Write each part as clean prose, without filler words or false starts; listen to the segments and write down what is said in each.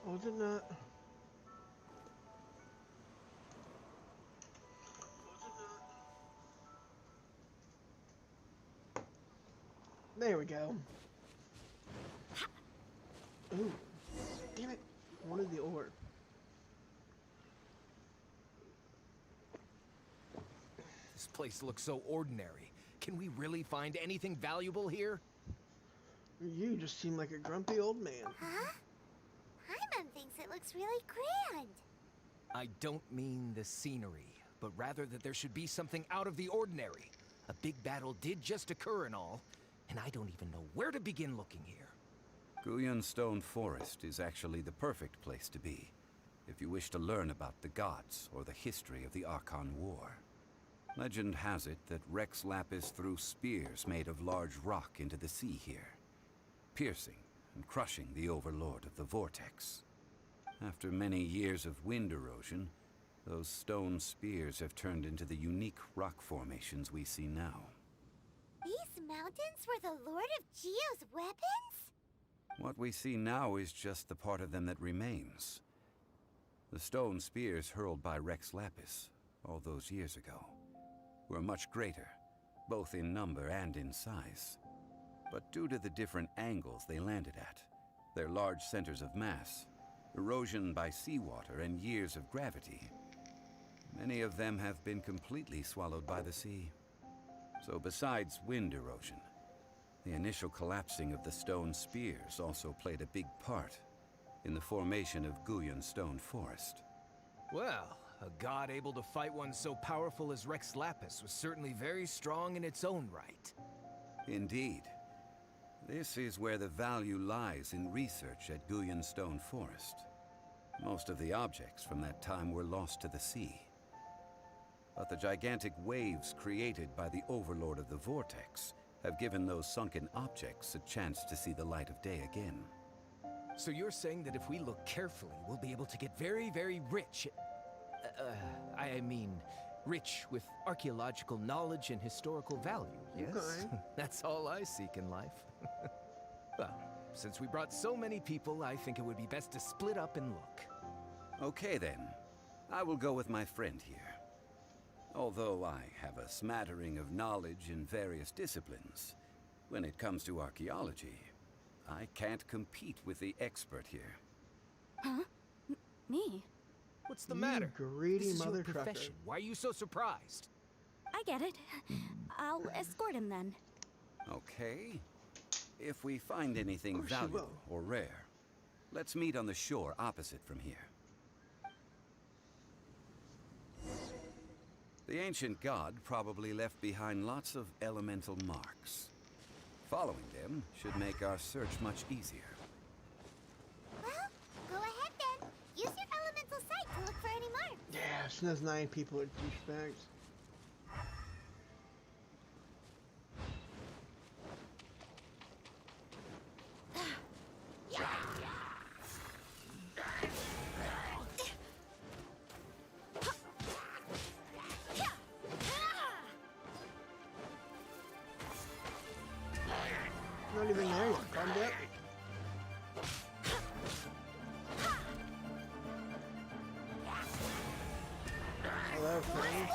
Hold it not. There we go. Ooh. Damn it. I wanted the ore. This place looks so ordinary. Can we really find anything valuable here? You just seem like a grumpy old man. Huh? Paimon thinks it looks really grand. I don't mean the scenery, but rather that there should be something out of the ordinary. A big battle did just occur and all, and I don't even know where to begin looking here. Guyan Stone Forest is actually the perfect place to be, if you wish to learn about the gods or the history of the Archon War. Legend has it that Rex Lapis threw spears made of large rock into the sea here, piercing and crushing the overlord of the Vortex. After many years of wind erosion, those stone spears have turned into the unique rock formations we see now. These mountains were the Lord of Geo's weapons? What we see now is just the part of them that remains. The stone spears hurled by Rex Lapis all those years ago were much greater, both in number and in size. But due to the different angles they landed at, their large centers of mass, erosion by seawater, and years of gravity, many of them have been completely swallowed by the sea. So besides wind erosion, the initial collapsing of the stone spears also played a big part in the formation of Guyan Stone Forest. Well, a god able to fight one so powerful as Rex Lapis was certainly very strong in its own right. Indeed. This is where the value lies in research at Guyan Stone Forest. Most of the objects from that time were lost to the sea. But the gigantic waves created by the Overlord of the Vortex have given those sunken objects a chance to see the light of day again. So you're saying that if we look carefully, we'll be able to get very, very rich. I mean, rich with archaeological knowledge and historical value, yes? Okay. That's all I seek in life. Well, since we brought so many people, I think it would be best to split up and look. Okay then, I will go with my friend here. Although I have a smattering of knowledge in various disciplines, when it comes to archaeology, I can't compete with the expert here. Huh? Me? What's the You matter? greedy This is mother your trucker. profession. Why are you so surprised? I get it. I'll escort him then. Okay. If we find anything course you valuable or rare, let's meet on the shore opposite from here. The ancient god probably left behind lots of elemental marks. Following them should make our search much easier. Well, go ahead then. Use your elemental sight to look for any marks. Yeah, so those 9 people are douchebags. Not even there yet. Calm down. Hello, friends.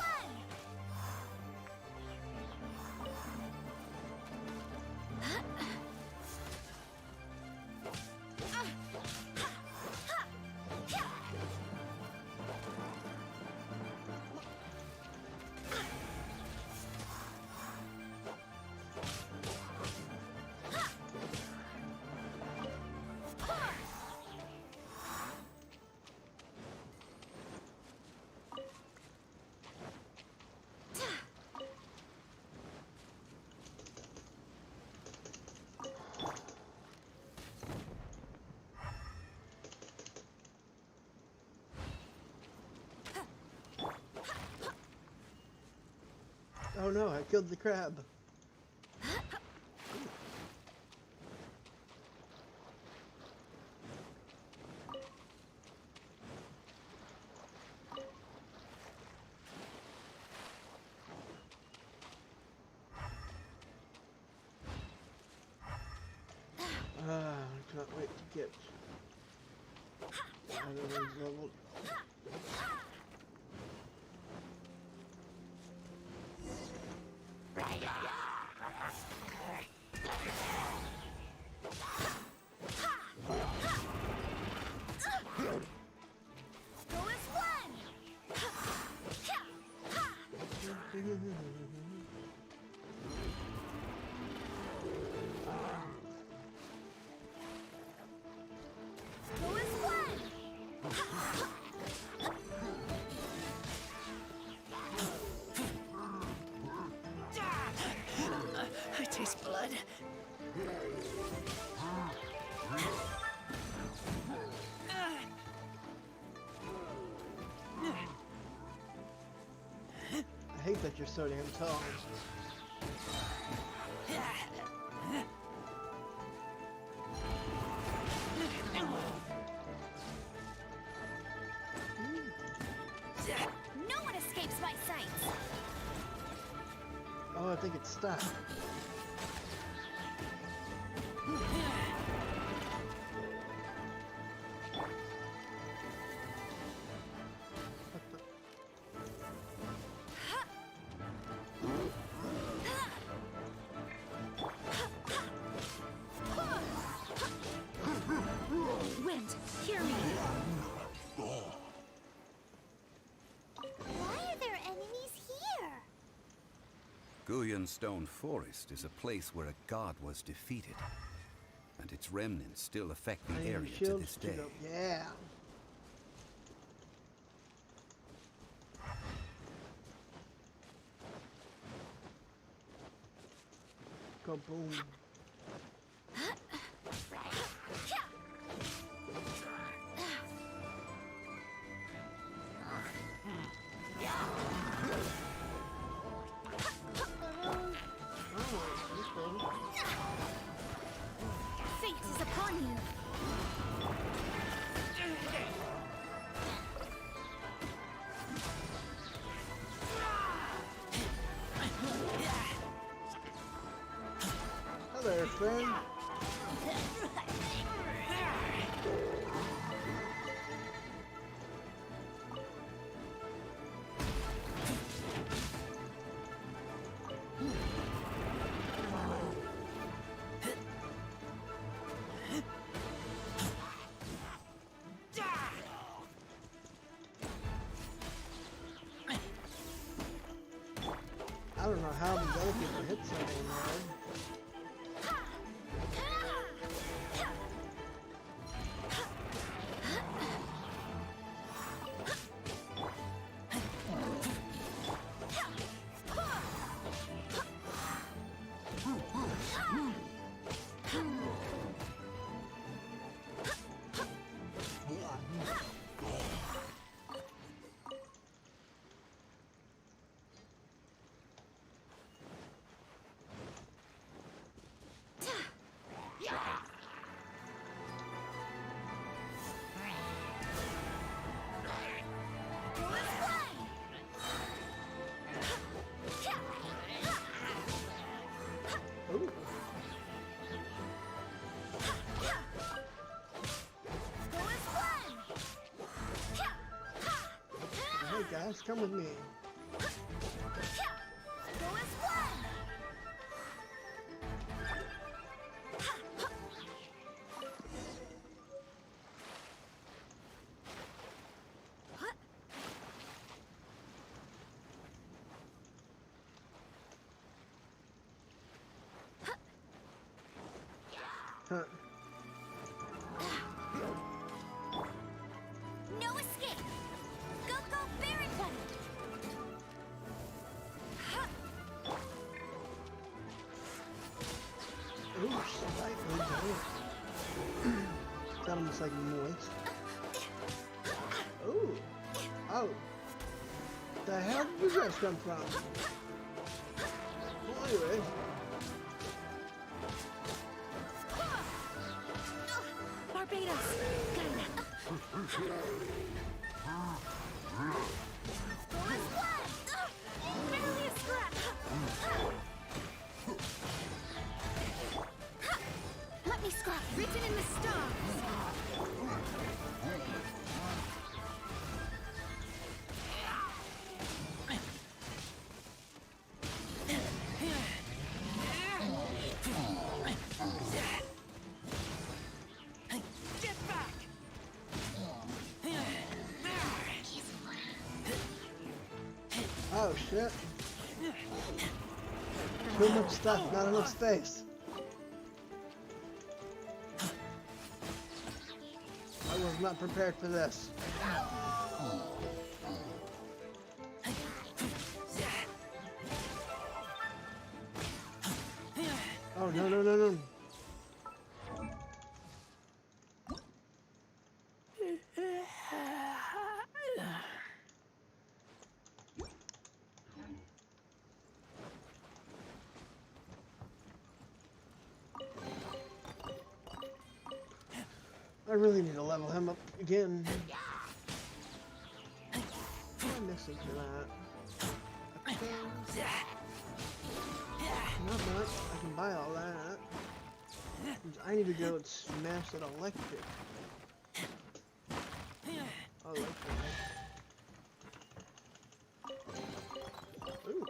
Oh no, I killed the crab. I can't wait to get other ones leveled. I taste blood. I hate that you're so damn tall. No one escapes my sight. Oh, I think it's stuck. Wind, hear me. Why are there enemies here? Guyan Stone Forest is a place where a god was defeated, and its remnants still affect the I need area to shields this to day. go. Yeah. Go boom. Fate is upon you. Hello, friend. I don't know how these other people hit so damn hard. Ooh. Hey guys, come with me. Huh. No escape. Go, go, Baron Bunny. Ooh, slightly damn. That almost like moist. Ooh. Oh. The hell did you guys come from? Anyway, Barbados! Gaina! Barely a scrap! Let me scrap! Written in the stars! Get back! oh shit. Too much stuff, not enough space. I was not prepared for this. Oh no no no no. I really need to level him up again. What am I missing for that? Okay. Not much. I can buy all that. I need to go and smash that electric. Electric. Ooh.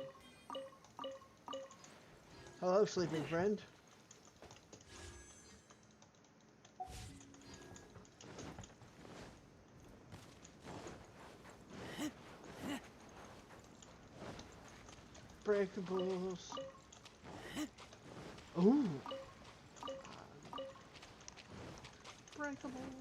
Hello, sleeping friend. Breakables. Ooh. Breakables.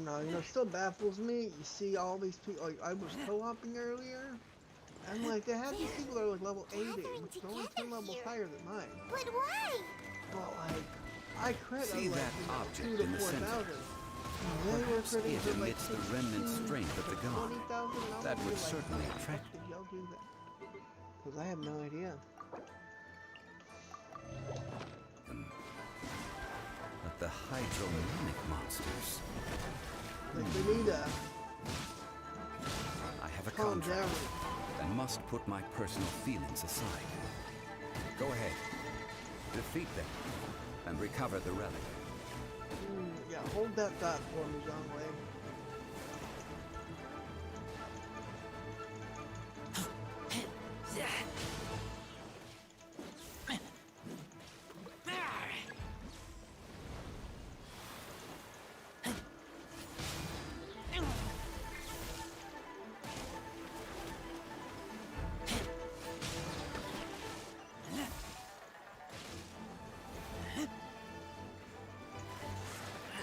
No, you know, it still baffles me. You see all these people, like, I was co-oping earlier, and, like, they have these people that are, like, level 80, which is only 10 levels higher than mine. But why? But, like, I crit See like, that you know, object 2 to in the 4,000. center? They were Perhaps critting it for, like, emits the remnant 16 strength of the to god. 20,000, and I That was would like, certainly how the attract fuck did y'all do that? Because I have no idea. But the hydromonic monsters. Like, we need to I have a calm contract down. and must put my personal feelings aside. Go ahead. Defeat them and recover the relic. Yeah, hold that thought for me, John Wayne.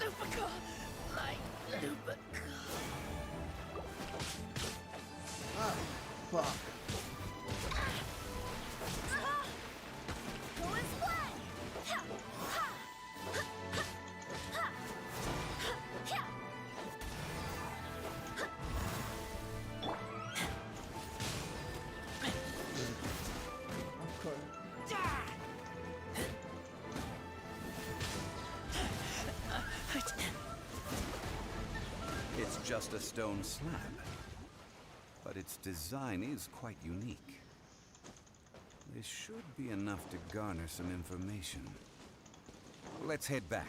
Lupica! Like Lupica. Ah, fuck. Of course. It's just a stone slab, but its design is quite unique. This should be enough to garner some information. Let's head back.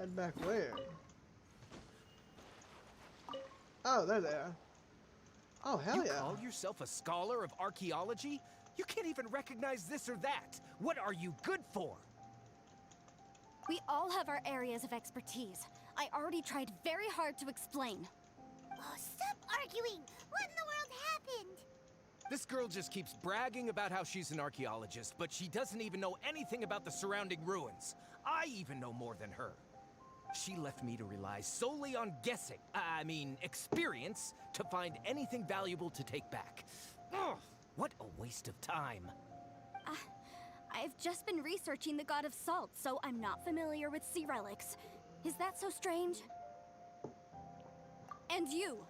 Head back where? Oh, there they are. Oh, hell You yeah. call yourself a scholar of archaeology? You can't even recognize this or that. What are you good for? We all have our areas of expertise. I already tried very hard to explain. Oh, stop arguing! What in the world happened? This girl just keeps bragging about how she's an archaeologist, but she doesn't even know anything about the surrounding ruins. I even know more than her. She left me to rely solely on guessing, experience, to find anything valuable to take back. Ugh, what a waste of time. I've just been researching the god of salt, so I'm not familiar with sea relics. Is that so strange? And you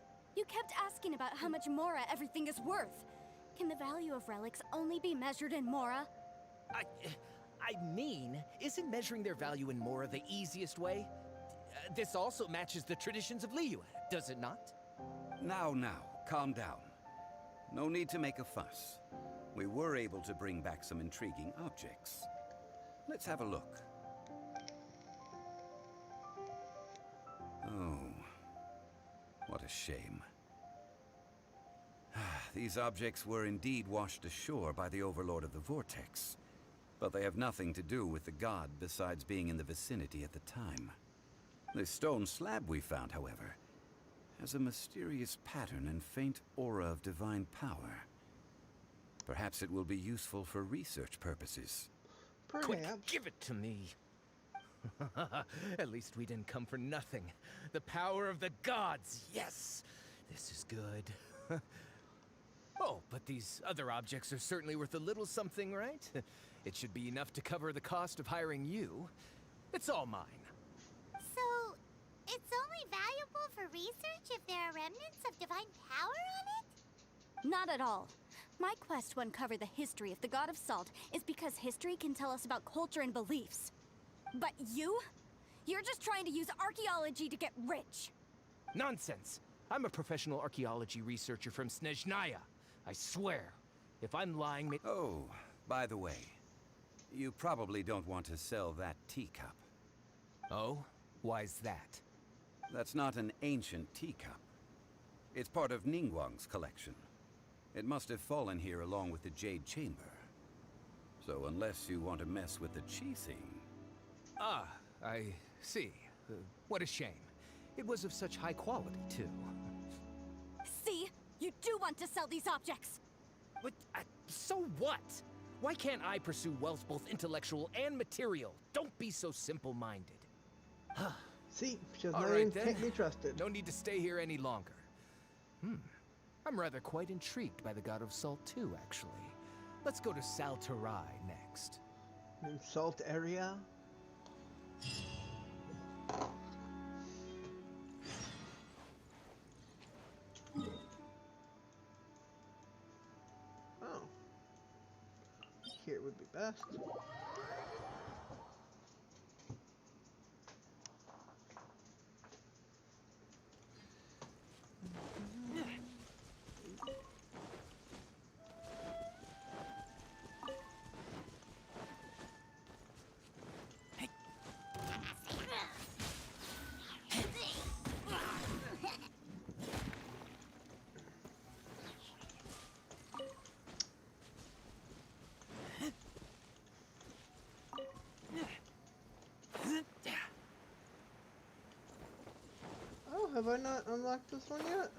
kept asking about how much Mora everything is worth. Can the value of relics only be measured in Mora? Isn't measuring their value in Mora the easiest way? This also matches the traditions of Liyue, does it not? Now, calm down. No need to make a fuss. We were able to bring back some intriguing objects. Let's have a look. Oh, what a shame. These objects were indeed washed ashore by the Overlord of the Vortex, but they have nothing to do with the god besides being in the vicinity at the time. The stone slab we found, however, has a mysterious pattern and faint aura of divine power. Perhaps it will be useful for research purposes. Quick, Perhaps. give it to me. At least we didn't come for nothing. The power of the gods, yes! This is good. Oh, but these other objects are certainly worth a little something, right? It should be enough to cover the cost of hiring you. It's all mine. So, it's only valuable for research if there are remnants of divine power on it? Not at all. My quest to uncover the history of the god of salt is because history can tell us about culture and beliefs. But you're just trying to use archaeology to get rich. Nonsense! I'm a professional archaeology researcher from Snezhnaya. I swear, if I'm lying, Oh, by the way, you probably don't want to sell that teacup. Oh? Why's that? That's not an ancient teacup. It's part of Ningguang's collection. It must have fallen here along with the Jade Chamber. So unless you want to mess with the Qixing... Ah, I see. What a shame. It was of such high quality, too. See? You do want to sell these objects! But, so what? Why can't I pursue wealth both intellectual and material? Don't be so simple-minded. See, she's All not right, even then. can't be trusted. No need to stay here any longer. I'm rather quite intrigued by the God of Salt too, actually. Let's go to Saltarai next. In Salt area. Oh. Here would be best. Oh, have I not unlocked this one yet?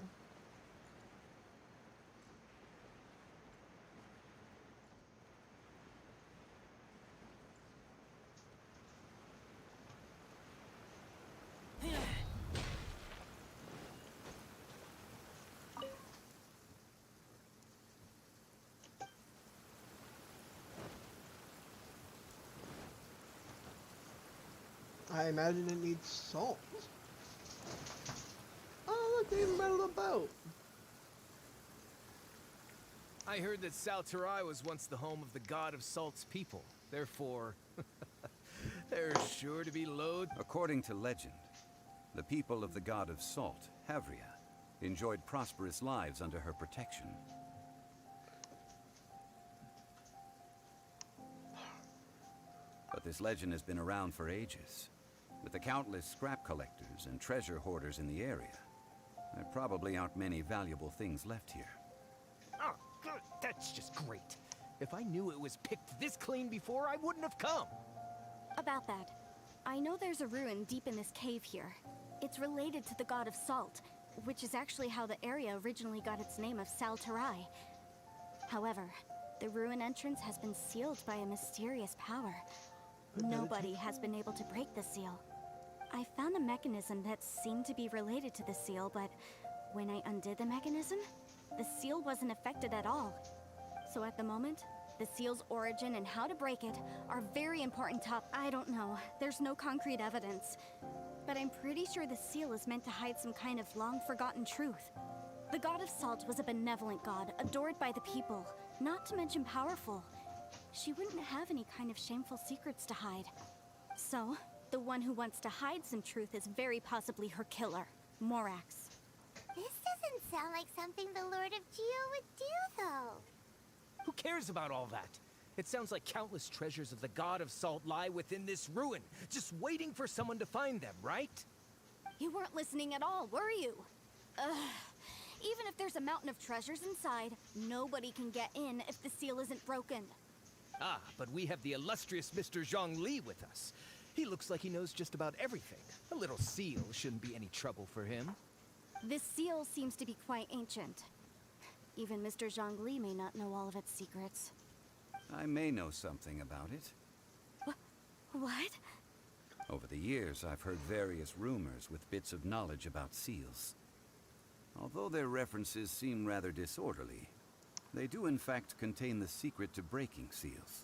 I imagine it needs salt. Oh, look, they even metal a boat. I heard that Saltarai was once the home of the God of Salt's people. Therefore, there's sure to be loads. According to legend, the people of the god of salt, Havria, enjoyed prosperous lives under her protection. But this legend has been around for ages. With the countless scrap collectors and treasure hoarders in the area, there probably aren't many valuable things left here. Oh, good. That's just great. If I knew it was picked this clean before, I wouldn't have come. About that, I know there's a ruin deep in this cave here. It's related to the god of salt, which is actually how the area originally got its name of Sal Tarai. However, the ruin entrance has been sealed by a mysterious power. Nobody has been able to break the seal. I found a mechanism that seemed to be related to the seal, but when I undid the mechanism, the seal wasn't affected at all. So at the moment, the seal's origin and how to break it are very important I don't know. There's no concrete evidence. But I'm pretty sure the seal is meant to hide some kind of long-forgotten truth. The god of salt was a benevolent god, adored by the people, not to mention powerful. She wouldn't have any kind of shameful secrets to hide. So, the one who wants to hide some truth is very possibly her killer, Morax. This doesn't sound like something the Lord of Geo would do, though. Who cares about all that? It sounds like countless treasures of the god of salt lie within this ruin, just waiting for someone to find them, right? You weren't listening at all, were you? Ugh. Even if there's a mountain of treasures inside, nobody can get in if the seal isn't broken. Ah, but we have the illustrious Mr. Zhongli with us. He looks like he knows just about everything. A little seal shouldn't be any trouble for him. This seal seems to be quite ancient. Even Mr. Zhongli may not know all of its secrets. I may know something about it. What? Over the years, I've heard various rumors with bits of knowledge about seals. Although their references seem rather disorderly, they do in fact contain the secret to breaking seals.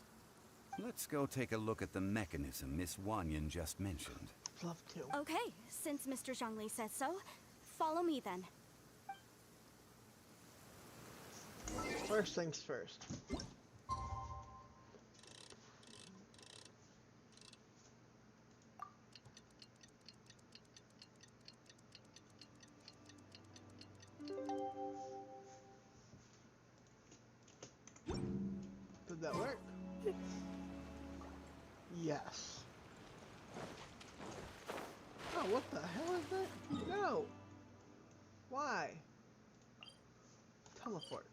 Let's go take a look at the mechanism Miss Wanyan just mentioned. Love to. Okay, since Mr. Zhongli says so, follow me then. First things first. Did that work? Yes. Oh, what the hell is that? No! Why? Teleport.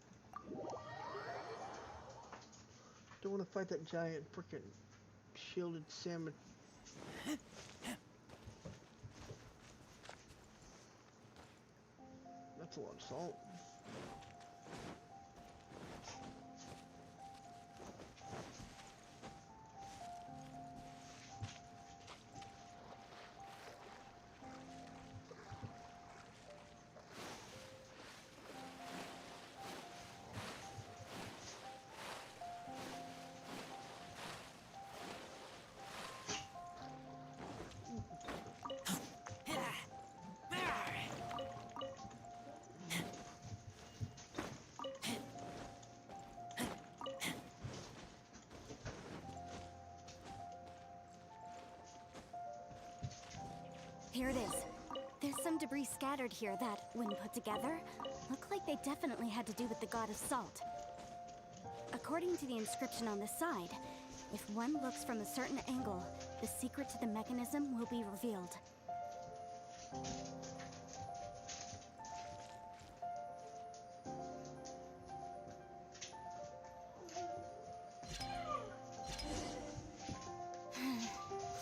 Don't want to fight that giant frickin' shielded salmon. That's a lot of salt. Here it is. There's some debris scattered here that, when put together, look like they definitely had to do with the god of salt. According to the inscription on the side, if one looks from a certain angle, the secret to the mechanism will be revealed.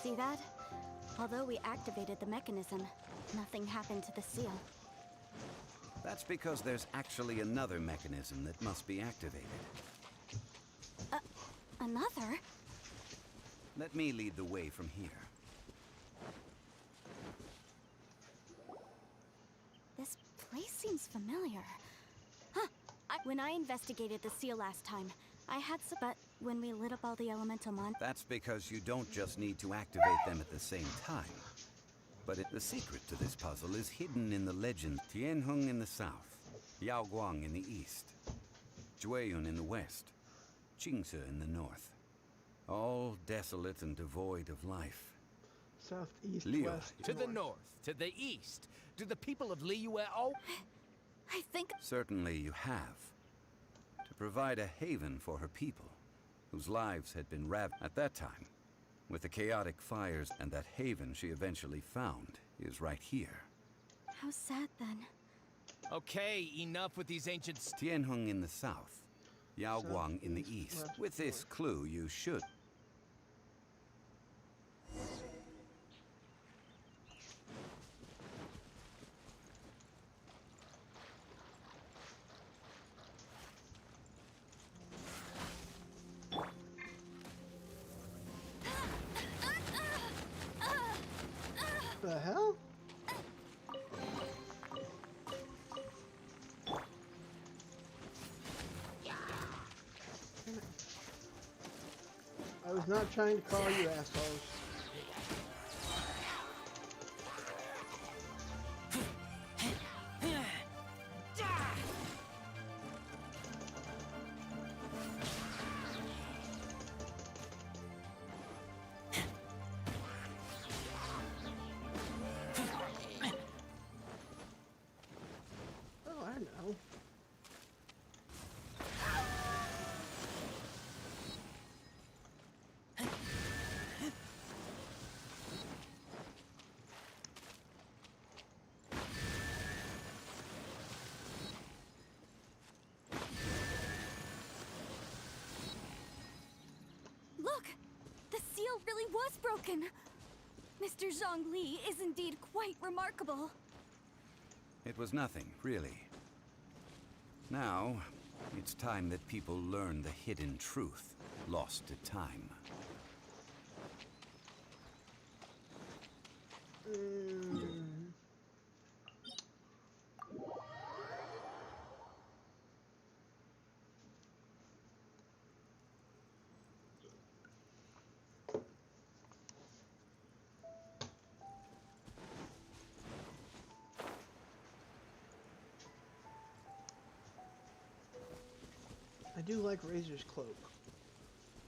See that? Although we activated the mechanism, nothing happened to the seal. That's because there's actually another mechanism that must be activated. Another? Let me lead the way from here. This place seems familiar. Huh. When I investigated the seal last time, I had some, but when we lit up all the elemental That's because you don't just need to activate them at the same time. But the secret to this puzzle is hidden in the legend. Tianheng in the south, Yaoguang in the east, Jueyun in the west, Qingce in the north. All desolate and devoid of life. South, east, Liyue. west, To the north, to the east. Do the people of Liyue all... I think... Certainly you have. To provide a haven for her people, whose lives had been ravaged. At that time, with the chaotic fires and that haven she eventually found, is right here. How sad then. Okay, enough with these ancient Tianheng in the south, Yaoguang in the Southeast, east. west, With this north. clue, you should. The hell? Damn it. I was not trying to call you assholes. Oh, I know. Look! The seal really was broken! Mr. Zhongli is indeed quite remarkable. It was nothing, really. Now, it's time that people learn the hidden truth lost to time. I do like Razor's cloak.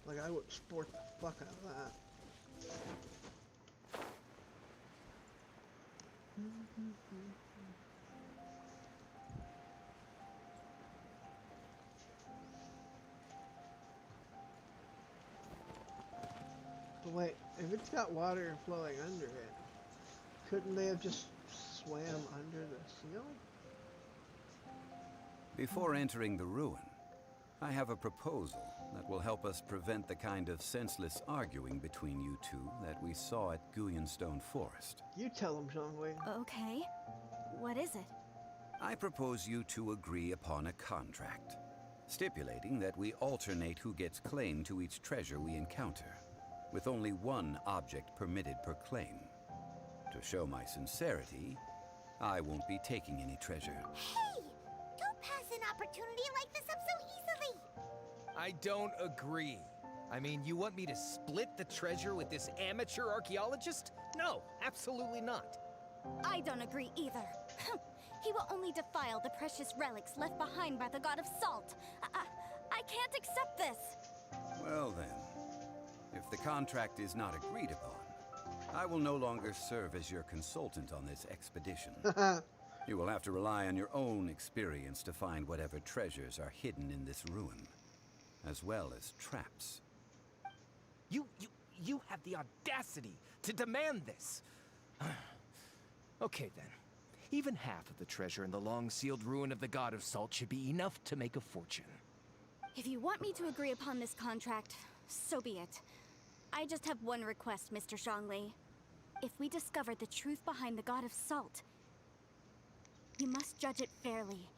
Like, I would sport the fuck out of that. But wait, if it's got water flowing under it, couldn't they have just swam under the seal? Before entering the ruin, I have a proposal that will help us prevent the kind of senseless arguing between you two that we saw at Guyanstone Forest. You tell him, Zhongwei. Okay. What is it? I propose you two agree upon a contract, stipulating that we alternate who gets claim to each treasure we encounter, with only one object permitted per claim. To show my sincerity, I won't be taking any treasure. Hey! Don't pass an opportunity like this up so easily! I don't agree. I mean, you want me to split the treasure with this amateur archaeologist? No, absolutely not. I don't agree either. He will only defile the precious relics left behind by the god of salt. I can't accept this. Well then, if the contract is not agreed upon, I will no longer serve as your consultant on this expedition. You will have to rely on your own experience to find whatever treasures are hidden in this ruin, as well as traps. You have the audacity to demand this. Okay then. Even half of the treasure in the long-sealed ruin of the God of Salt should be enough to make a fortune. If you want me to agree upon this contract, so be it. I just have one request, Mr. Zhongli. If we discover the truth behind the God of Salt, you must judge it fairly,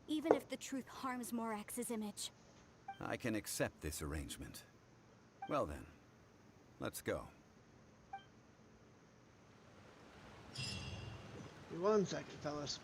even if the truth harms Morax's image. I can accept this arrangement. Well then, let's go. 1 second, fellas.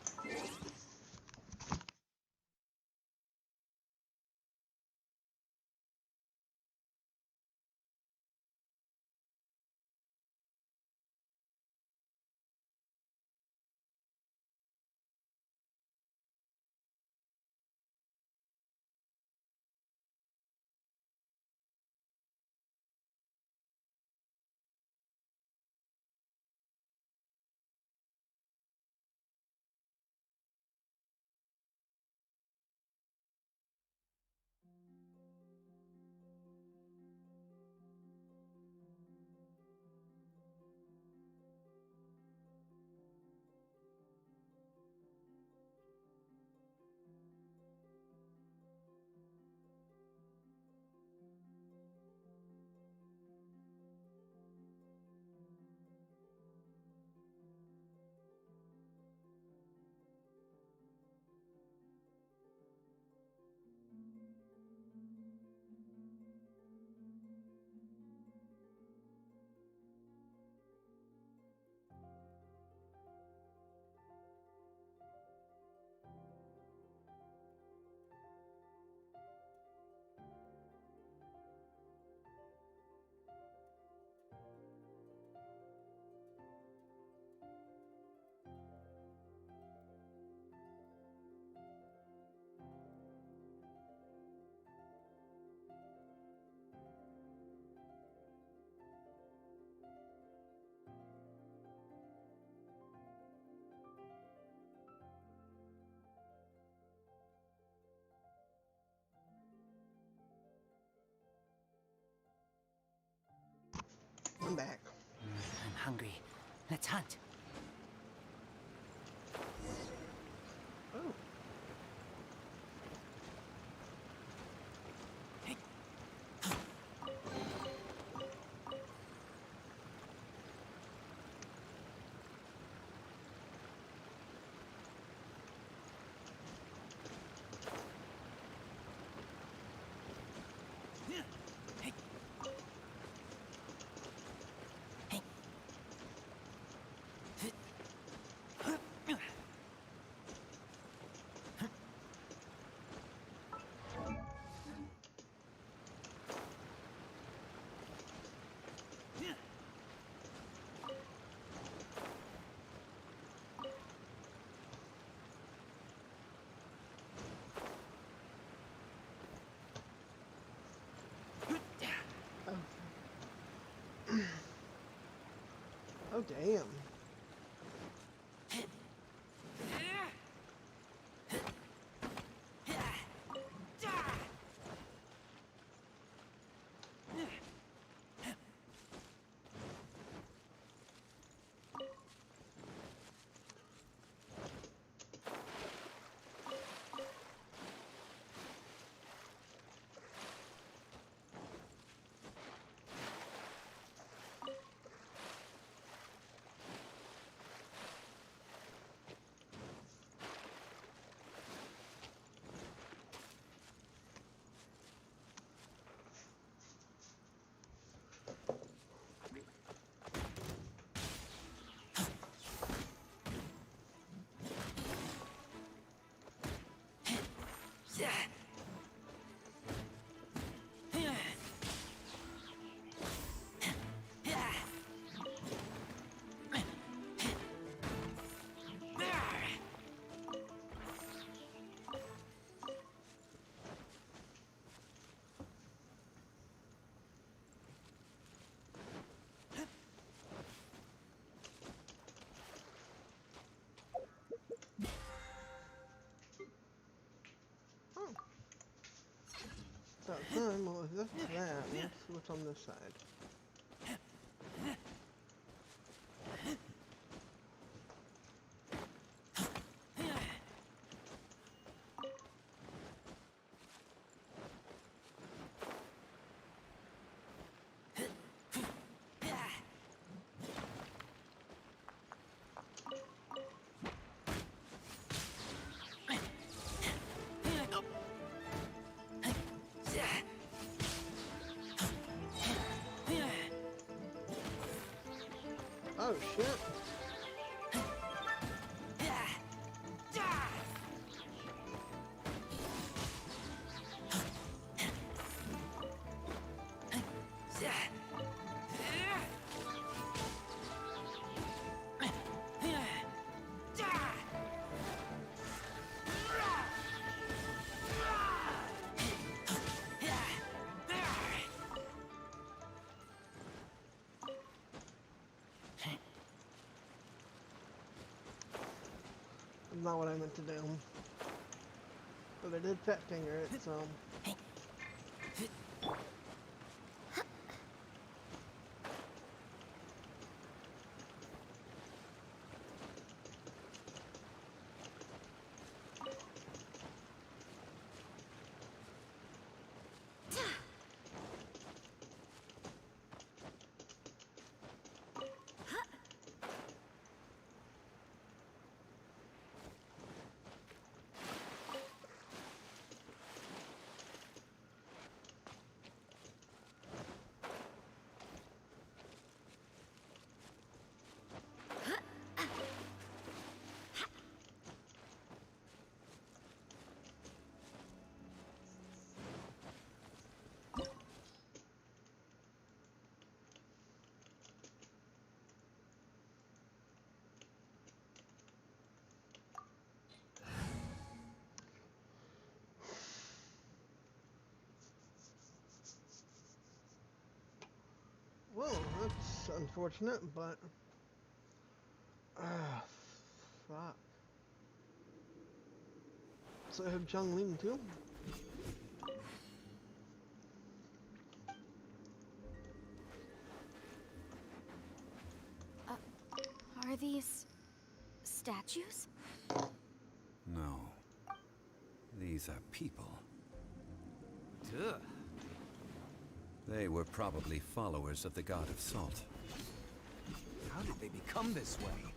hungry. Let's hunt. Oh. Oh, damn. So, well, if that's that, let's see what's on this side. Oh, shit. Not what I meant to do. But I did fat finger it, so... Well, that's unfortunate, but... fuck. So I have Zhongling too? statues? No. These are people. Ugh. They were probably followers of the god of salt. How did they become this way?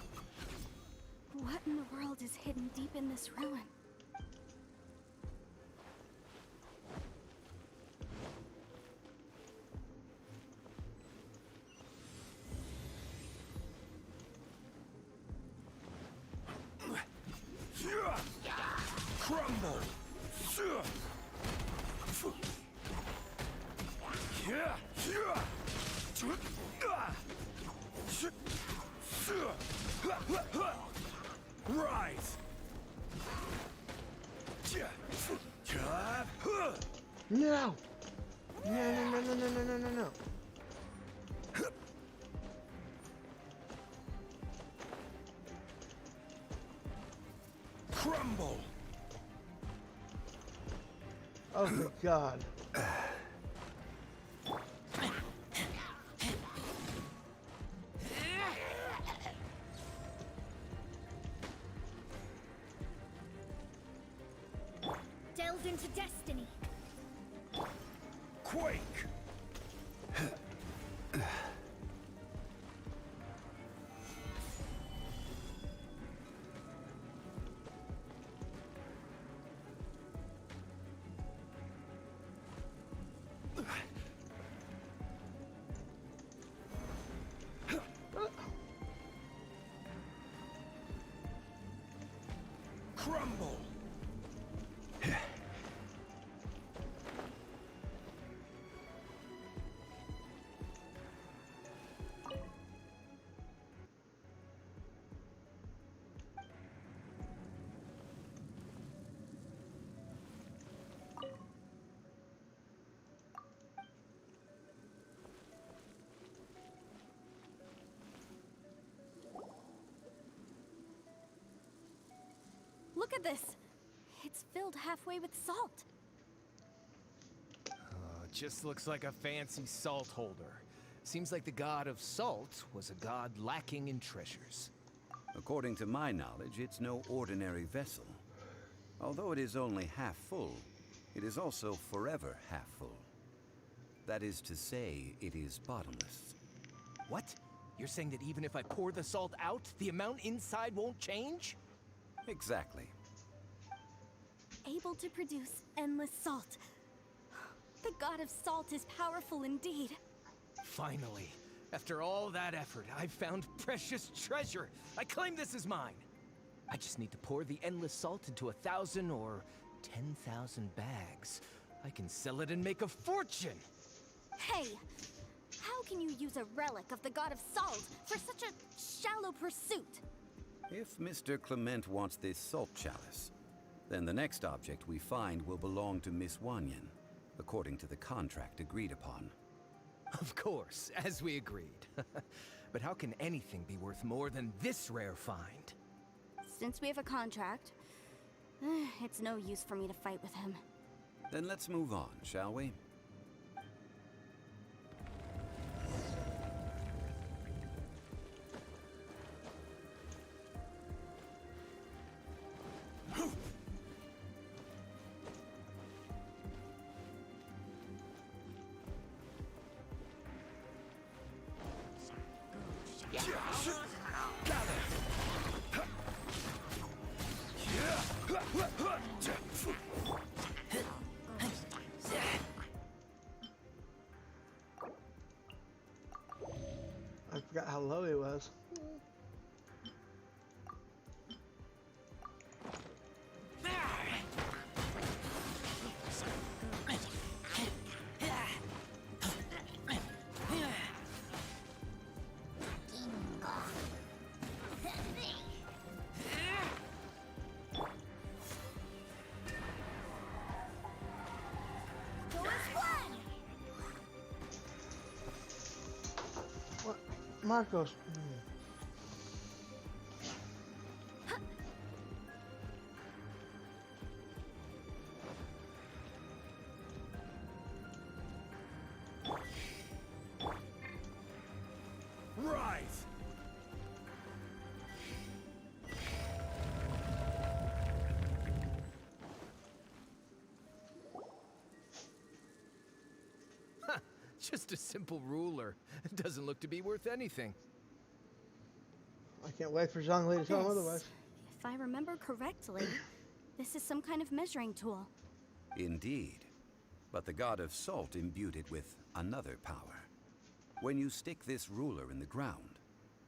What in the world is hidden deep in this ruin? Crumble! Rise! No! No, no, no, no, no, no, no, no, no. Crumble! Oh my god. Delve into destiny. Quake! Crumble! Look at this. It's filled halfway with salt. Just looks like a fancy salt holder. Seems like the god of salt was a god lacking in treasures. According to my knowledge, it's no ordinary vessel. Although it is only half full, it is also forever half full. That is to say, it is bottomless. What? You're saying that even if I pour the salt out, the amount inside won't change? Exactly. Able to produce endless salt. The god of salt is powerful indeed. Finally, after all that effort, I've found precious treasure. I claim this as mine. I just need to pour the endless salt into 1,000 or 10,000 bags. I can sell it and make a fortune. Hey, how can you use a relic of the god of salt for such a shallow pursuit? If Mr. Clement wants this salt chalice, then the next object we find will belong to Miss Wanyan, according to the contract agreed upon. Of course, as we agreed. But how can anything be worth more than this rare find? Since we have a contract, it's no use for me to fight with him. Then let's move on, shall we? I forgot how low he was. What? Marcos. Rise! Just a simple ruler. It doesn't look to be worth anything. I can't wait for Zhongli to tell him This, otherwise. if I remember correctly, this is some kind of measuring tool. Indeed. But the god of salt imbued it with another power. When you stick this ruler in the ground,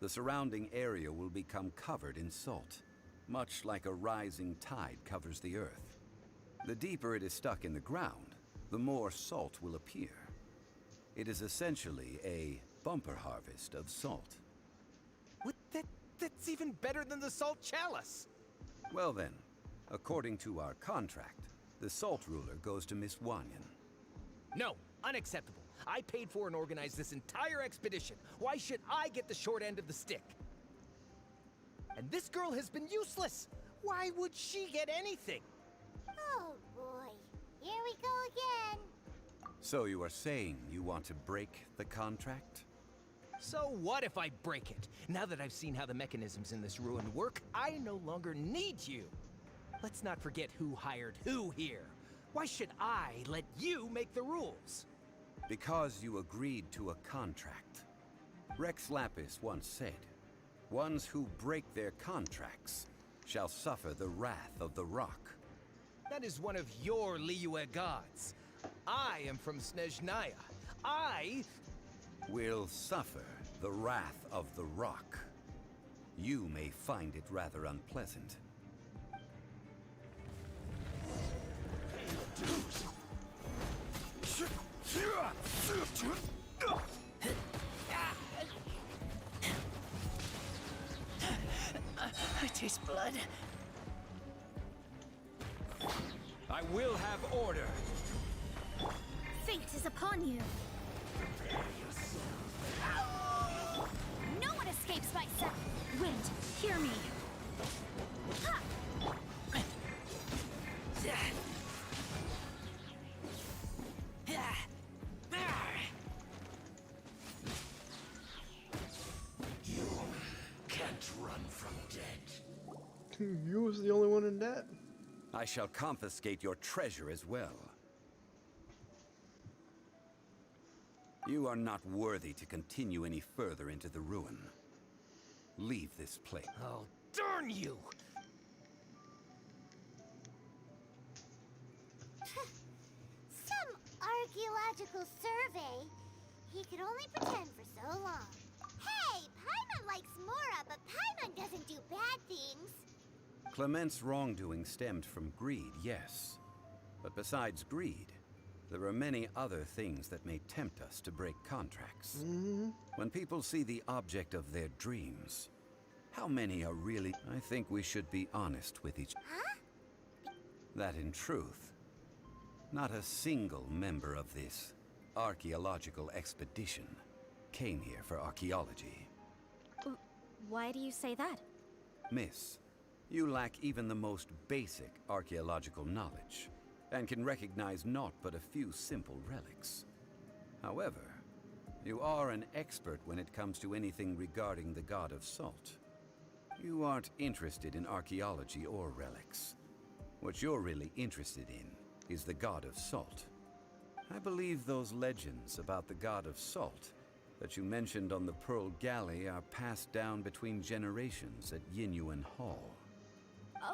the surrounding area will become covered in salt, much like a rising tide covers the earth. The deeper it is stuck in the ground, the more salt will appear. It is essentially a bumper harvest of salt. What? That's even better than the salt chalice. Well then, according to our contract, the salt ruler goes to Miss Wanyan. No, unacceptable. I paid for and organized this entire expedition. Why should I get the short end of the stick? And this girl has been useless. Why would she get anything? Oh boy, here we go again. So you are saying you want to break the contract? So what if I break it? Now that I've seen how the mechanisms in this ruin work, I no longer need you. Let's not forget who hired who here. Why should I let you make the rules? Because you agreed to a contract. Rex Lapis once said, "Ones who break their contracts shall suffer the wrath of the rock." That is one of your Liyue gods. I am from Snezhnaya. I Will suffer the wrath of the rock. You may find it rather unpleasant. I taste blood. I will have order. Fate is upon you. No one escapes my sight. Wind, hear me. Ha! You can't run from dead. You was the only one in debt. I shall confiscate your treasure as well. You are not worthy to continue any further into the ruin. Leave this place. Oh, darn you! Some archaeological survey. He could only pretend for so long. Hey, Paimon likes Mora, but Paimon doesn't do bad things. Clement's wrongdoing stemmed from greed, yes. But besides greed, there are many other things that may tempt us to break contracts. When people see the object of their dreams, how many are really... I think we should be honest with each... Huh? That in truth, not a single member of this archaeological expedition came here for archaeology. Why do you say that? Miss, you lack even the most basic archaeological knowledge, and can recognize naught but a few simple relics. However, you are an expert when it comes to anything regarding the god of salt. You aren't interested in archaeology or relics. What you're really interested in is the god of salt. I believe those legends about the god of salt that you mentioned on the Pearl Galley are passed down between generations at Yinyuan Hall.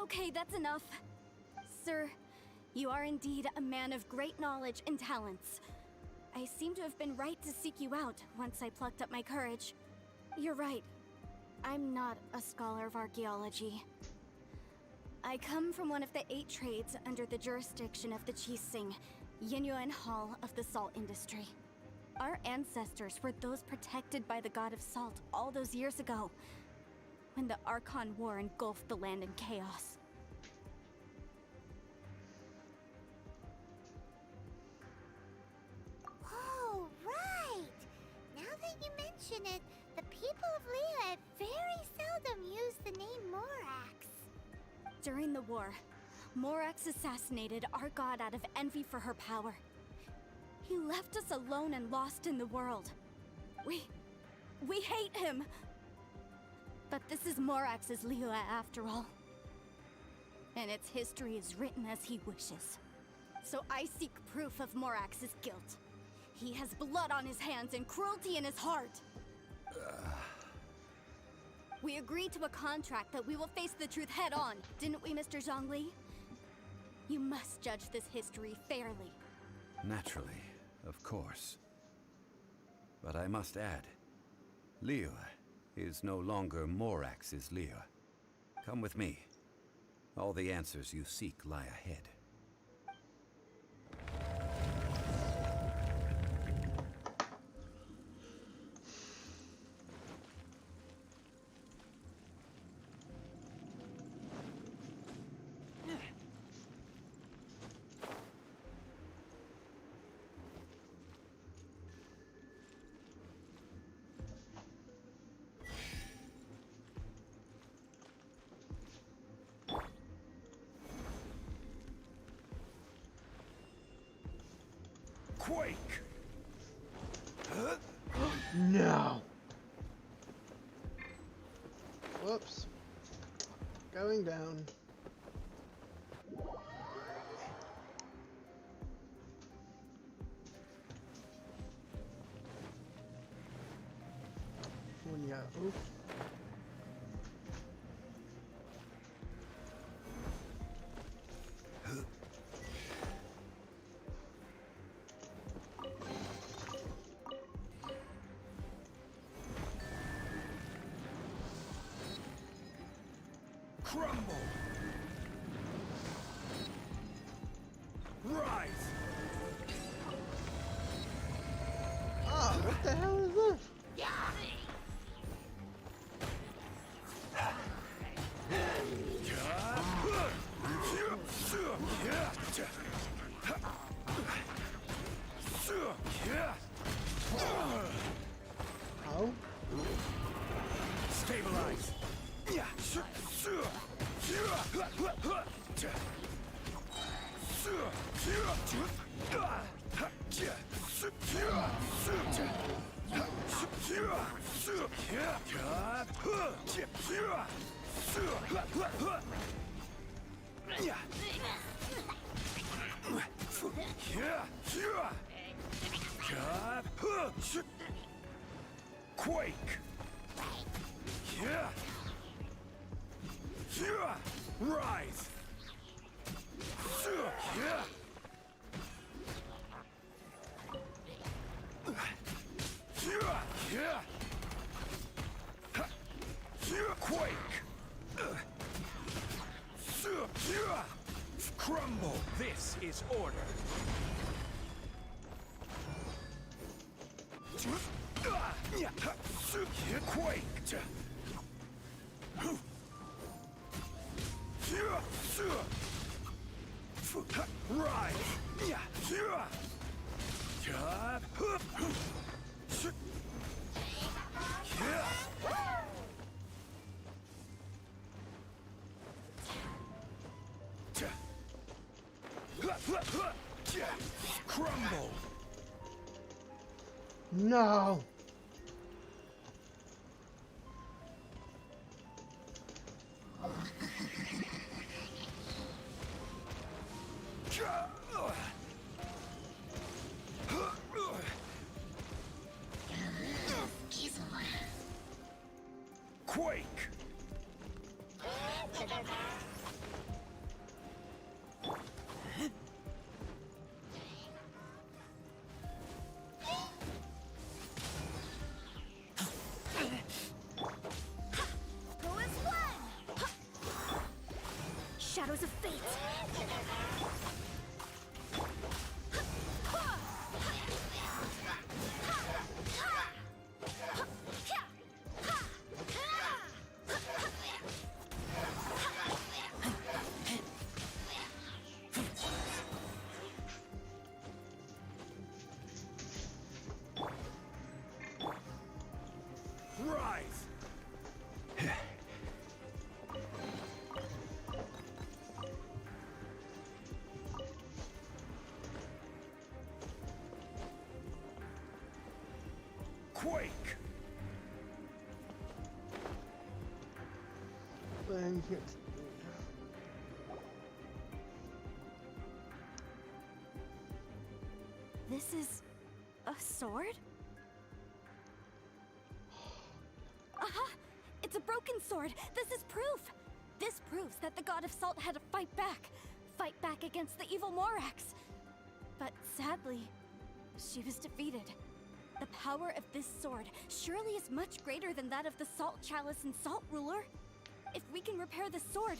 Okay, that's enough. Sir, you are indeed a man of great knowledge and talents. I seem to have been right to seek you out once I plucked up my courage. You're right. I'm not a scholar of archaeology. I come from one of the 8 trades under the jurisdiction of the Qixing, Yinyuan Hall of the salt industry. Our ancestors were those protected by the god of salt all those years ago, when the Archon War engulfed the land in chaos. Oh, right! Now that you mention it, the people of Liyue very seldom use the name Morax. During the war, Morax assassinated our god out of envy for her power. He left us alone and lost in the world. We hate him! But this is Morax's Liyue after all. And its history is written as he wishes. So I seek proof of Morax's guilt. He has blood on his hands and cruelty in his heart. We agreed to a contract that we will face the truth head on, didn't we, Mr. Zhongli? You must judge this history fairly. Naturally, of course. But I must add, Liyue is no longer Morax's Liyue. Come with me. All the answers you seek lie ahead. Quake! No. Whoops. Going down. When you oof. Crumble! Rise! Ah, what the hell is this? How? Stabilize! Quake! Rise! Quake! Crumble! This is order! Quake! Rise! Crumble! No. Quake! Who is one? Shadows of fate. Rise! Quake! Thank you. This is A sword? Aha! It's a broken sword! This is proof! This proves that the God of Salt had to fight back. Fight back against the evil Morax. But sadly, she was defeated. The power of this sword surely is much greater than that of the Salt Chalice and Salt Ruler. If we can repair the sword,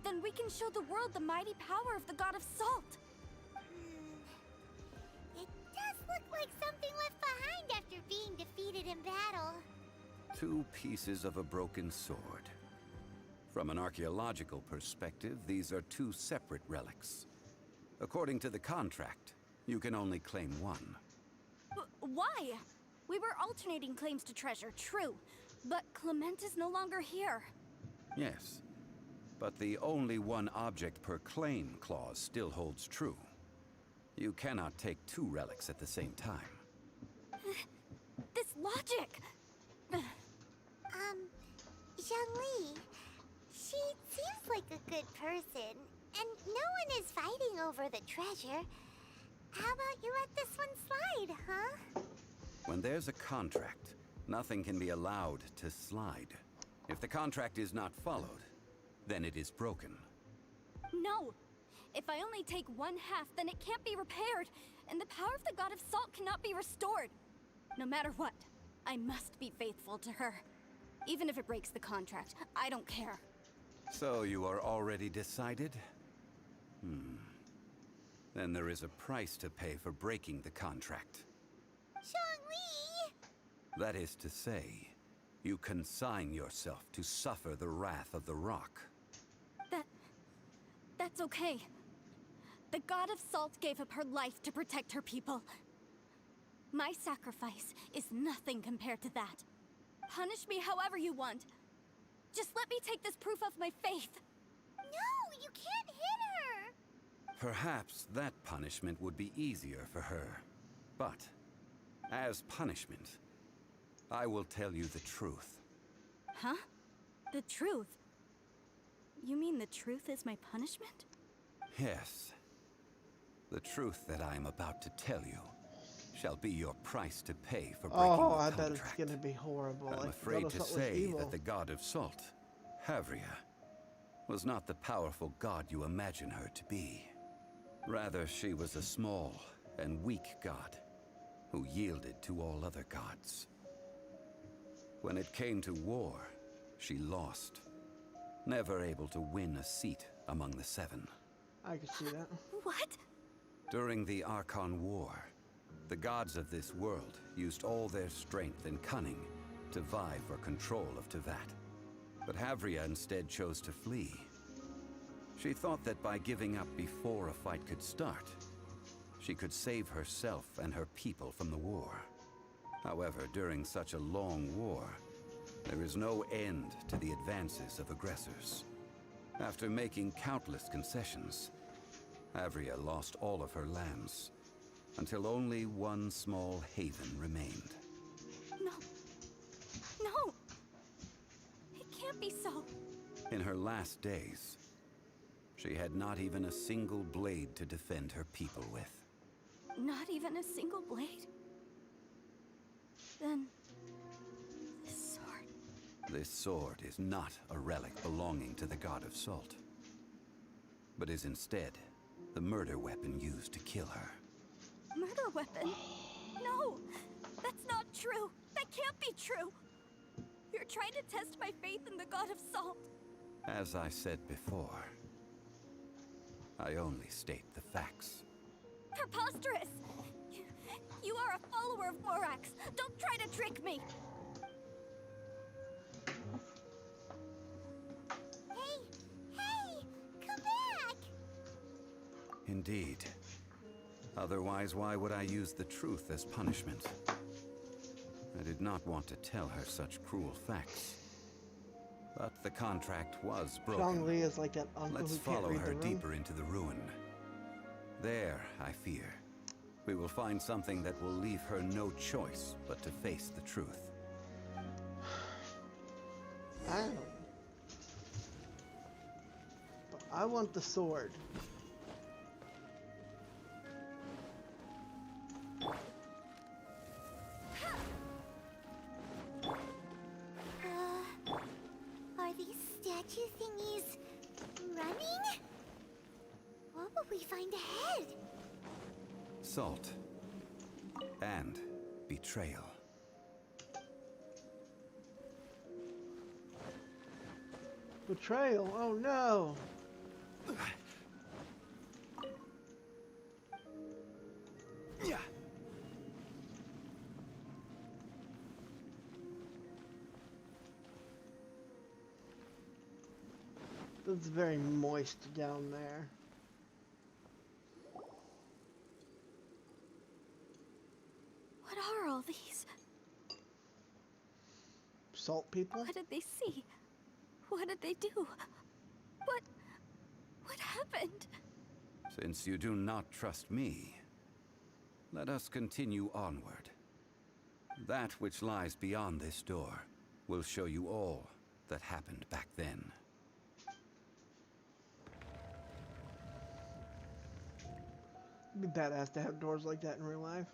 then we can show the world the mighty power of the God of Salt. It does look like something left behind after being defeated in battle. 2 pieces of a broken sword. From an archaeological perspective, these are 2 separate relics. According to the contract, you can only claim one. Why? We were alternating claims to treasure, true. But Clement is no longer here. Yes, but the only one object per claim clause still holds true. You cannot take 2 relics at the same time. This logic! Zhongli, she seems like a good person, and no one is fighting over the treasure. How about you let this one slide, huh? When there's a contract, nothing can be allowed to slide. If the contract is not followed, then it is broken. No! If I only take 1/2, then it can't be repaired, and the power of the God of Salt cannot be restored. No matter what, I must be faithful to her. Even if it breaks the contract, I don't care. So you are already decided? Then there is a price to pay for breaking the contract. Zhongli! That is to say, you consign yourself to suffer the wrath of the rock. That's okay. The God of Salt gave up her life to protect her people. My sacrifice is nothing compared to that. Punish me however you want. Just let me take this proof of my faith. No, you can't hit her! Perhaps that punishment would be easier for her. But, as punishment, I will tell you the truth. Huh? The truth? You mean the truth is my punishment? Yes. The truth that I am about to tell you shall be your price to pay for breaking the Oh, I contract. bet it's gonna be horrible. I'm like, afraid God of to Salt was say evil. that the God of Salt, Havria, was not the powerful god you imagine her to be. Rather, she was a small and weak god who yielded to all other gods. When it came to war, she lost, never able to win a seat among the 7. I could see that. What? During the Archon War, the gods of this world used all their strength and cunning to vie for control of Teyvat. But Havria instead chose to flee. She thought that by giving up before a fight could start, she could save herself and her people from the war. However, during such a long war, there is no end to the advances of aggressors. After making countless concessions, Havria lost all of her lands, until only one small haven remained. No. No! It can't be so. In her last days, she had not even a single blade to defend her people with. Not even a single blade? Then... this sword... This sword is not a relic belonging to the God of Salt, but is instead the murder weapon used to kill her. Murder weapon? No! That's not true! That can't be true! You're trying to test my faith in the God of Salt. As I said before, I only state the facts. Preposterous! You are a follower of Morax! Don't try to trick me! Hey! Come back! Indeed. Otherwise, why would I use the truth as punishment? I did not want to tell her such cruel facts. But the contract was broken. Zhongli is like that uncle Let's who can't follow read her the room. deeper into the ruin. There, I fear, we will find something that will leave her no choice but to face the truth. I don't know. But I want the sword. statue thingies running? What will we find ahead? Salt. And betrayal. Betrayal. Oh no. Yeah. It's very moist down there. What are all these? Salt people? What did they see? What did they do? What happened? Since you do not trust me, let us continue onward. That which lies beyond this door will show you all that happened back then. It'd be badass to have doors like that in real life.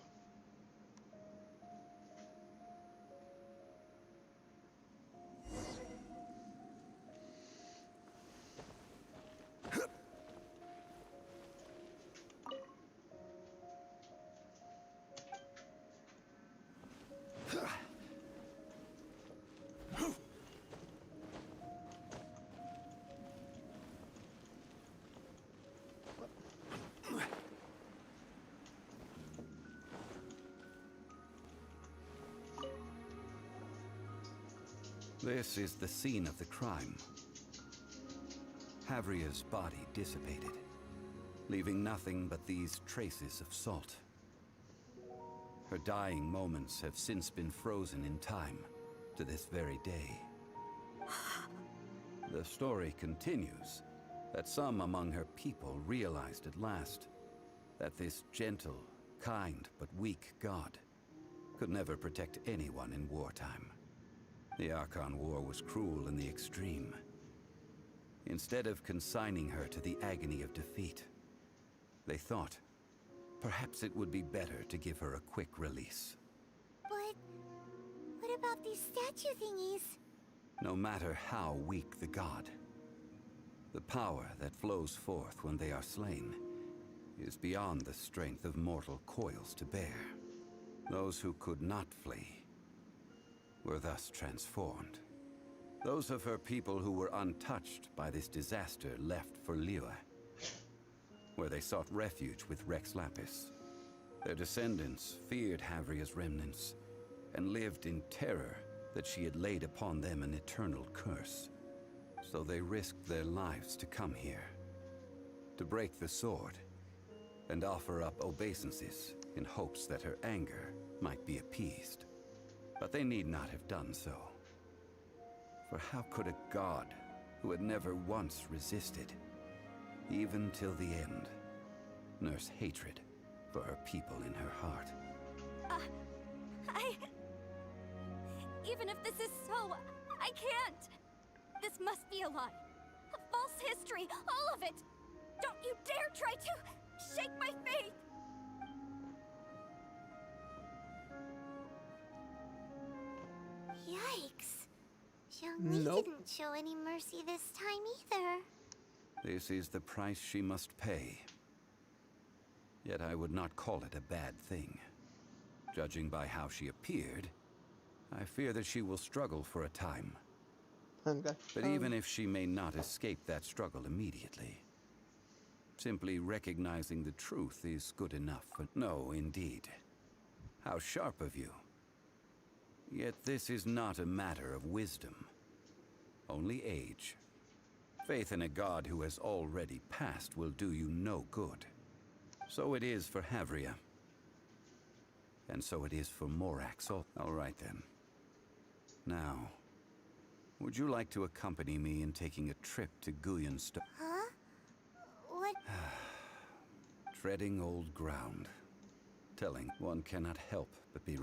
This is the scene of the crime. Havria's body dissipated, leaving nothing but these traces of salt. Her dying moments have since been frozen in time to this very day. The story continues that some among her people realized at last that this gentle, kind, but weak god could never protect anyone in wartime. The Archon War was cruel in the extreme. Instead of consigning her to the agony of defeat, they thought perhaps it would be better to give her a quick release. But what about these statue thingies? No matter how weak the god, the power that flows forth when they are slain is beyond the strength of mortal coils to bear. Those who could not flee were thus transformed. Those of her people who were untouched by this disaster left for Liyue, where they sought refuge with Rex Lapis. Their descendants feared Havria's remnants and lived in terror that she had laid upon them an eternal curse. So they risked their lives to come here, to break the sword and offer up obeisances in hopes that her anger might be appeased. But they need not have done so. For how could a god who had never once resisted, even till the end, nurse hatred for her people in her heart? Even if this is so, I can't. This must be a lie. A false history, all of it. Don't you dare try to shake my faith. Yikes. Zhongli Nope. didn't show any mercy this time either. This is the price she must pay. Yet I would not call it a bad thing. Judging by how she appeared, I fear that she will struggle for a time. Okay. But even if she may not escape that struggle immediately, simply recognizing the truth is good enough. No, indeed. How sharp of you. Yet this is not a matter of wisdom, only age. Faith in a god who has already passed will do you no good. So it is for Havria. And so it is for Morax. All right then. Now, would you like to accompany me in taking a trip to Guyonstone? Huh? What? Treading old ground. Telling one cannot help but be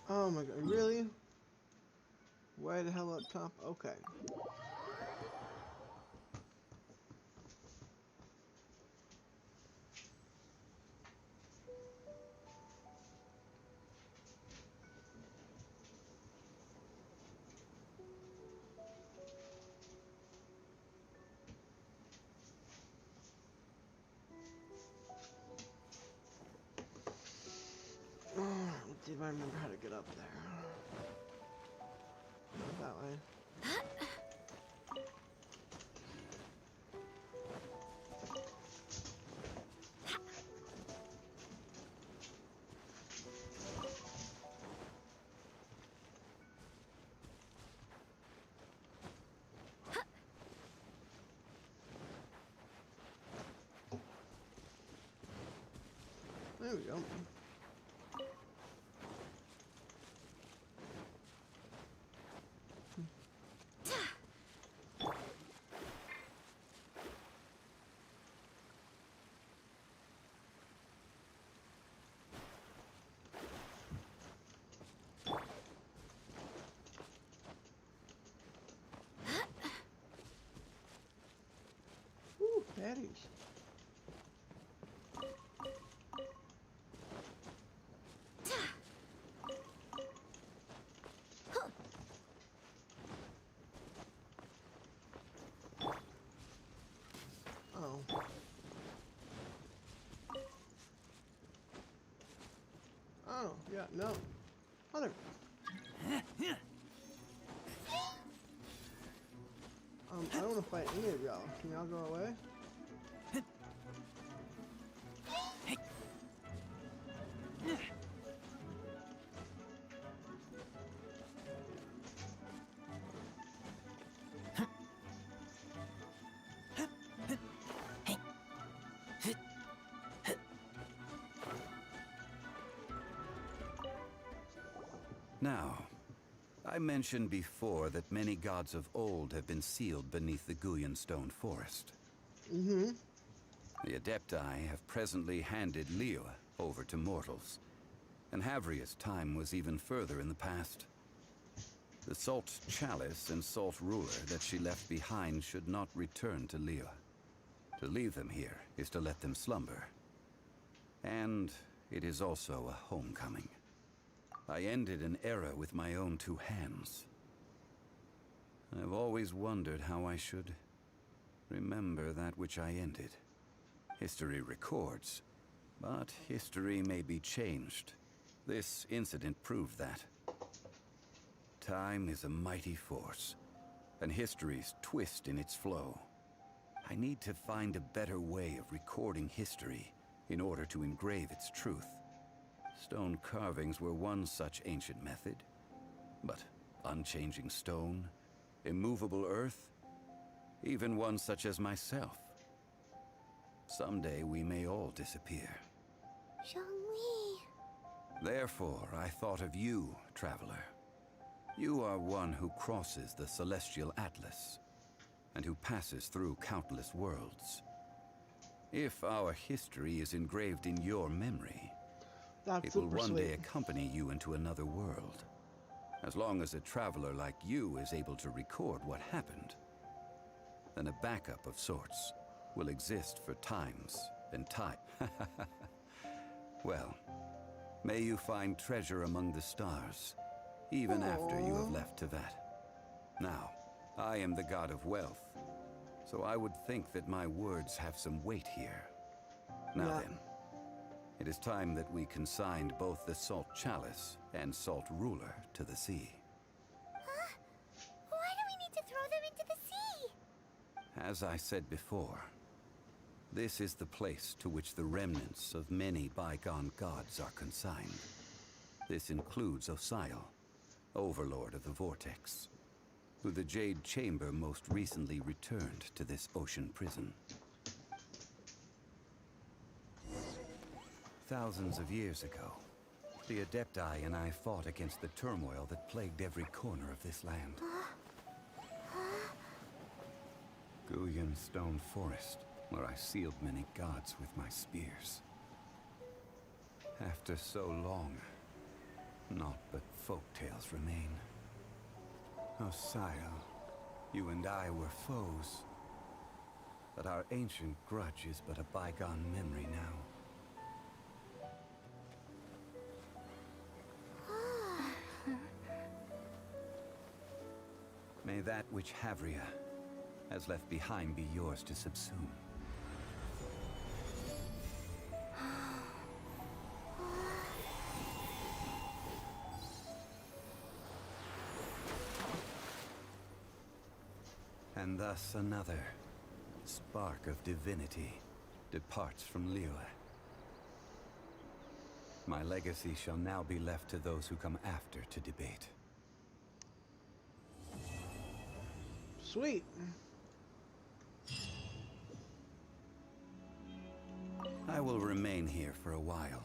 Oh my god, really? Way the hell up top? Okay. Let's see if I remember how to get up there. Not that way. There we go. Ooh, baddies. Oh. Oh, yeah, no. Other. I don't want to fight any of y'all. Can y'all go away? Now, I mentioned before that many gods of old have been sealed beneath the Guyan Stone Forest. Mm-hmm. The Adepti have presently handed Liyue over to mortals, and Havria's time was even further in the past. The Salt Chalice and Salt Ruler that she left behind should not return to Liyue. To leave them here is to let them slumber. And it is also a homecoming. I ended an era with my own two hands. I've always wondered how I should remember that which I ended. History records, but history may be changed. This incident proved that. Time is a mighty force, and history's twist in its flow. I need to find a better way of recording history in order to engrave its truth. Stone carvings were one such ancient method, but unchanging stone, immovable earth, even one such as myself. Someday we may all disappear. Zhongli. Therefore, I thought of you, traveler. You are one who crosses the Celestial Atlas, and who passes through countless worlds. If our history is engraved in your memory, That's it will super one day sweet. accompany you into another world. As long as a traveler like you is able to record what happened, then a backup of sorts will exist for times and time. Well, may you find treasure among the stars, even after you have left Teyvat. Now, I am the god of wealth, so I would think that my words have some weight here. Now Yeah. then, it is time that we consigned both the Salt Chalice and Salt Ruler to the sea. Huh? Why do we need to throw them into the sea? As I said before, this is the place to which the remnants of many bygone gods are consigned. This includes Osial, Overlord of the Vortex, who the Jade Chamber most recently returned to this ocean prison. Thousands of years ago, the Adepti and I fought against the turmoil that plagued every corner of this land. Guyan Stone Forest, where I sealed many gods with my spears. After so long, naught but folk tales remain. Oh, Sile, you and I were foes. But our ancient grudge is but a bygone memory now. May that which Havria has left behind be yours to subsume. And thus another spark of divinity departs from Liyue. My legacy shall now be left to those who come after to debate. Sweet. I will remain here for a while.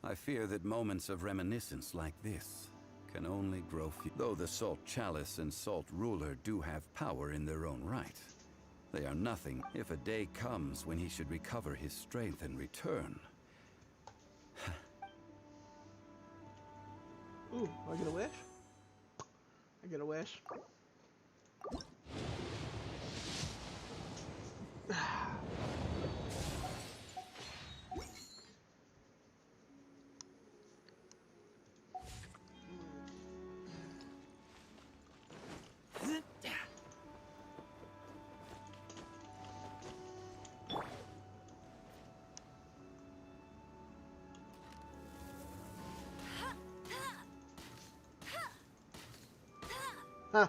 I fear that moments of reminiscence like this can only grow few. Though the Salt Chalice and Salt Ruler do have power in their own right, they are nothing if a day comes when he should recover his strength and return. Ooh, I get a wish? I get a wish. Huh.